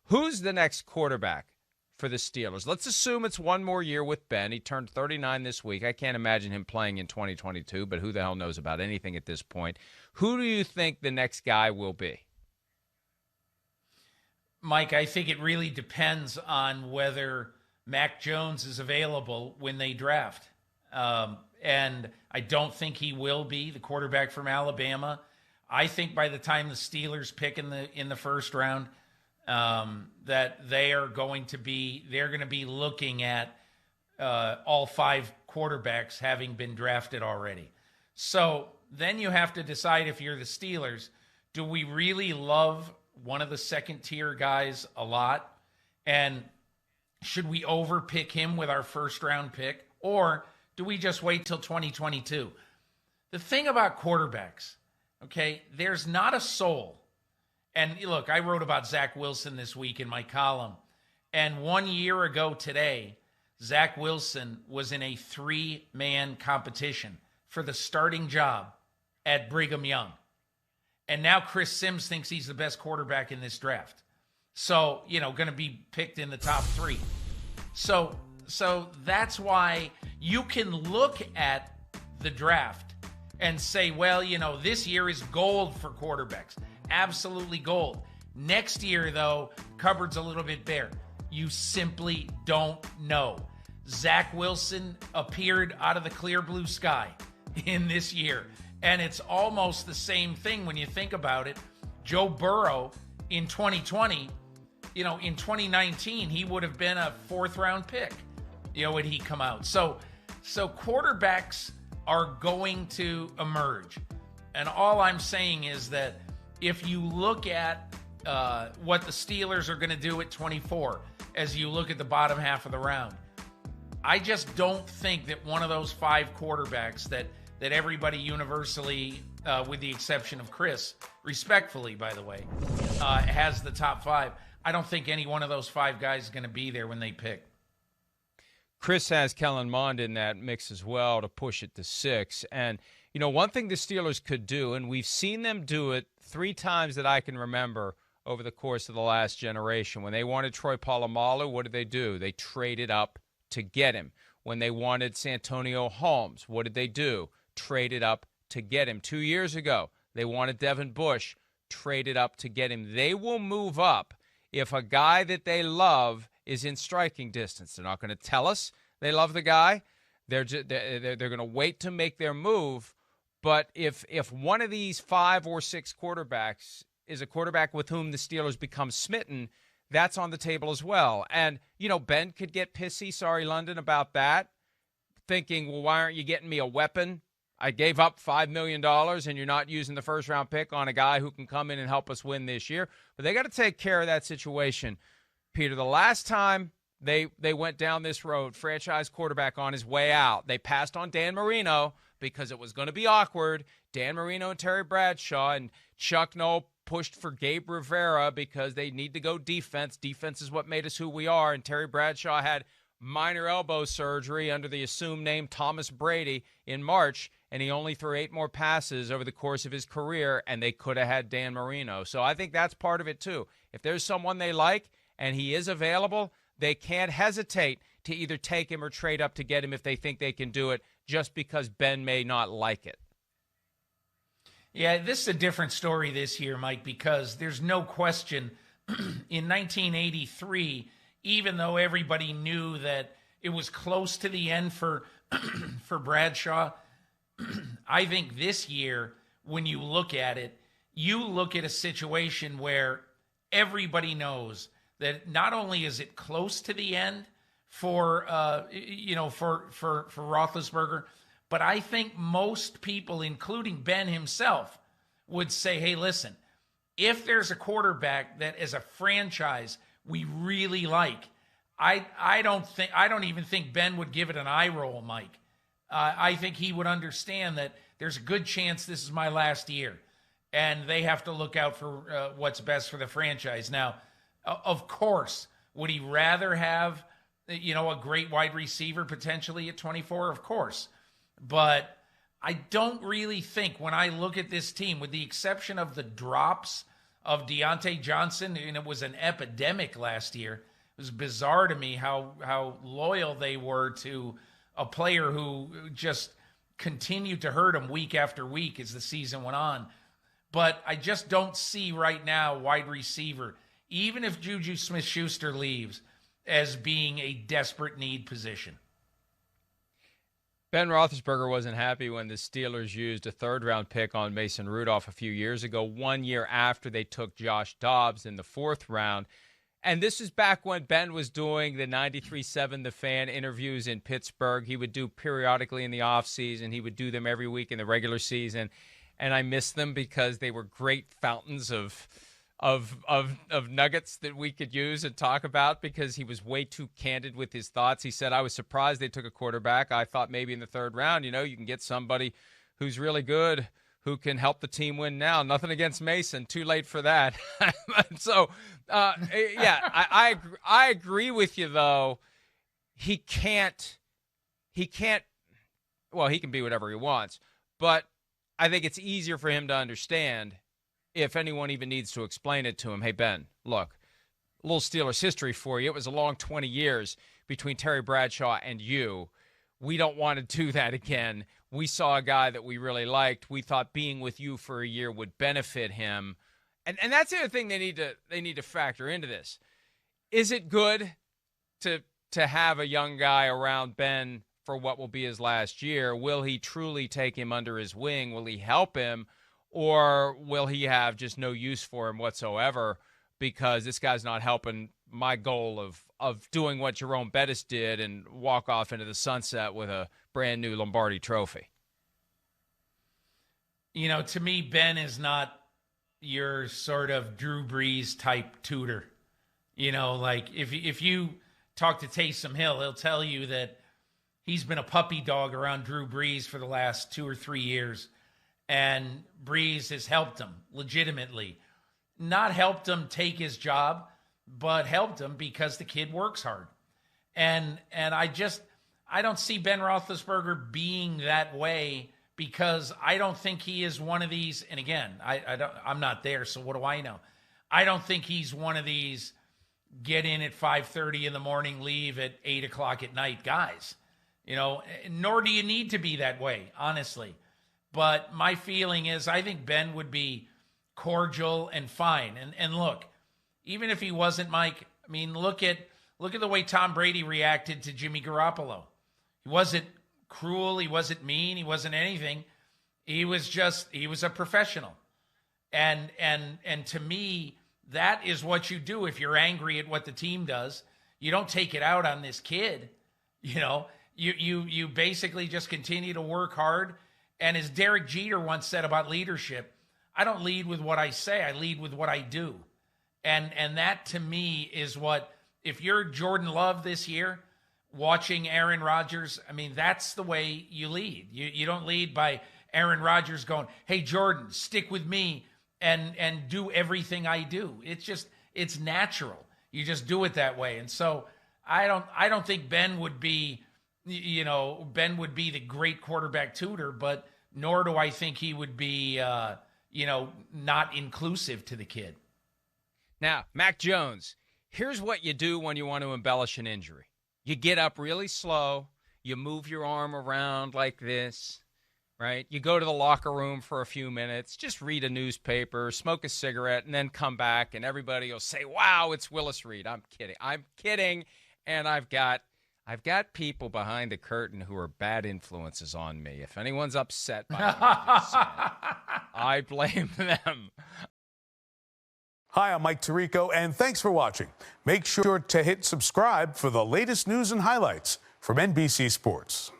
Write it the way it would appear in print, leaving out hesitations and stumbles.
Who's the next quarterback for the Steelers? Let's assume it's one more year with Ben. He turned 39 this week. I can't imagine him playing in 2022, but who the hell knows about anything at this point. Who do you think the next guy will be? Mike, I think it really depends on whether Mac Jones is available when they draft. And I don't think he will be, the quarterback from Alabama. I think by the time the Steelers pick in the first round, that they're going to be looking at all 5 quarterbacks having been drafted already. So then you have to decide, if you're the Steelers, do we really love one of the second-tier guys a lot? And should we overpick him with our first-round pick? Or do we just wait till 2022? The thing about quarterbacks, okay, there's not a soul. And look, I wrote about Zach Wilson this week in my column. And 1 year ago today, Zach Wilson was in a 3-man competition for the starting job at Brigham Young. And now Chris Sims thinks he's the best quarterback in this draft. So, going to be picked in the top 3. So that's why you can look at the draft and say, well, this year is gold for quarterbacks. Absolutely gold. Next year, though, cupboard's a little bit bare. You simply don't know. Zach Wilson appeared out of the clear blue sky in this year. And it's almost the same thing when you think about it. Joe Burrow in 2020, in 2019, he would have been a 4th-round pick, when he come out. So quarterbacks are going to emerge. And all I'm saying is that if you look at what the Steelers are going to do at 24, as you look at the bottom half of the round, I just don't think that one of those 5 quarterbacks that everybody universally, with the exception of Chris, respectfully, by the way, has the top 5. I don't think any one of those 5 guys is going to be there when they pick. Chris has Kellen Mond in that mix as well to push it to 6. And, one thing the Steelers could do, and we've seen them do it 3 times that I can remember over the course of the last generation. When they wanted Troy Polamalu, what did they do? They traded up to get him. When they wanted Santonio Holmes, what did they do? Traded up to get him. 2 years ago, they wanted Devin Bush, traded up to get him. They will move up if a guy that they love is in striking distance. They're not going to tell us they love the guy. They're going to wait to make their move. But if one of these 5 or 6 quarterbacks is a quarterback with whom the Steelers become smitten, that's on the table as well. And, Ben could get pissy, sorry, London, about that, thinking, well, why aren't you getting me a weapon? I gave up $5 million and you're not using the first-round pick on a guy who can come in and help us win this year. But they got to take care of that situation. Peter, the last time they went down this road, franchise quarterback on his way out, they passed on Dan Marino because it was going to be awkward. Dan Marino and Terry Bradshaw, and Chuck Noll pushed for Gabe Rivera because they need to go defense. Defense is what made us who we are. And Terry Bradshaw had minor elbow surgery under the assumed name Thomas Brady in March, and he only threw 8 more passes over the course of his career, and they could have had Dan Marino. So I think that's part of it too. If there's someone they like and he is available, they can't hesitate to either take him or trade up to get him if they think they can do it, just because Ben may not like it. Yeah, this is a different story this year, Mike, because there's no question in 1983, even though everybody knew that it was close to the end for Bradshaw, I think this year, when you look at it, you look at a situation where everybody knows that not only is it close to the end for Roethlisberger, but I think most people, including Ben himself, would say, hey, listen, if there's a quarterback that as a franchise we really like, I don't even think Ben would give it an eye roll, Mike. I think he would understand that there's a good chance this is my last year, and they have to look out for what's best for the franchise. Now, of course, would he rather have, a great wide receiver potentially at 24? Of course. But I don't really think, when I look at this team, with the exception of the drops of Deontay Johnson, and it was an epidemic last year. It was bizarre to me how loyal they were to a player who just continued to hurt him week after week as the season went on. But I just don't see right now wide receiver, even if Juju Smith-Schuster leaves, as being a desperate need position. Ben Roethlisberger wasn't happy when the Steelers used a third-round pick on Mason Rudolph a few years ago, 1 year after they took Josh Dobbs in the fourth round. And this is back when Ben was doing the 93.7 The Fan interviews in Pittsburgh. He would do periodically in the offseason. He would do them every week in the regular season. And I miss them because they were great fountains of nuggets that we could use and talk about, because he was way too candid with his thoughts. He said, I was surprised they took a quarterback. I thought maybe in the third round, you can get somebody who's really good, who can help the team win now. Nothing against Mason. Too late for that. So, I agree with you, though. He can't, well, he can be whatever he wants, but I think it's easier for him to understand if anyone even needs to explain it to him. Hey, Ben, look, a little Steelers history for you. It was a long 20 years between Terry Bradshaw and you. We don't want to do that again. We saw a guy that we really liked. We thought being with you for a year would benefit him. And that's the other thing they need to factor into this. Is it good to have a young guy around Ben for what will be his last year? Will he truly take him under his wing? Will he help him? Or will he have just no use for him whatsoever because this guy's not helping my goal of doing what Jerome Bettis did and walk off into the sunset with a brand new Lombardi trophy? To me, Ben is not your sort of Drew Brees type tutor. Like if you talk to Taysom Hill, he'll tell you that he's been a puppy dog around Drew Brees for the last 2 or 3 years. And Brees has helped him legitimately. Not helped him take his job, but helped him because the kid works hard. And I don't see Ben Roethlisberger being that way, because I don't think he is one of these. And again, I'm not there, so what do I know? I don't think he's one of these get in at 5:30 in the morning, leave at 8 o'clock at night guys. Nor do you need to be that way, honestly. But my feeling is I think Ben would be cordial and fine. And look, even if he wasn't, Mike, I mean, look at the way Tom Brady reacted to Jimmy Garoppolo. He wasn't cruel. He wasn't mean. He wasn't anything. He was a professional. And to me, that is what you do if you're angry at what the team does. You don't take it out on this kid. You basically just continue to work hard. And as Derek Jeter once said about leadership, I don't lead with what I say, I lead with what I do. And that to me is what, if you're Jordan Love this year, watching Aaron Rodgers, I mean, that's the way you lead. You don't lead by Aaron Rodgers going, hey, Jordan, stick with me and do everything I do. It's natural. You just do it that way. And so I don't think Ben would be the great quarterback tutor, but nor do I think he would be, not inclusive to the kid. Now, Mac Jones, here's what you do when you want to embellish an injury. You get up really slow. You move your arm around like this, right? You go to the locker room for a few minutes, just read a newspaper, smoke a cigarette, and then come back, and everybody will say, wow, it's Willis Reed. I'm kidding. And I've got people behind the curtain who are bad influences on me. If anyone's upset by what I just said, I blame them. Hi, I'm Mike Tirico, and thanks for watching. Make sure to hit subscribe for the latest news and highlights from NBC Sports.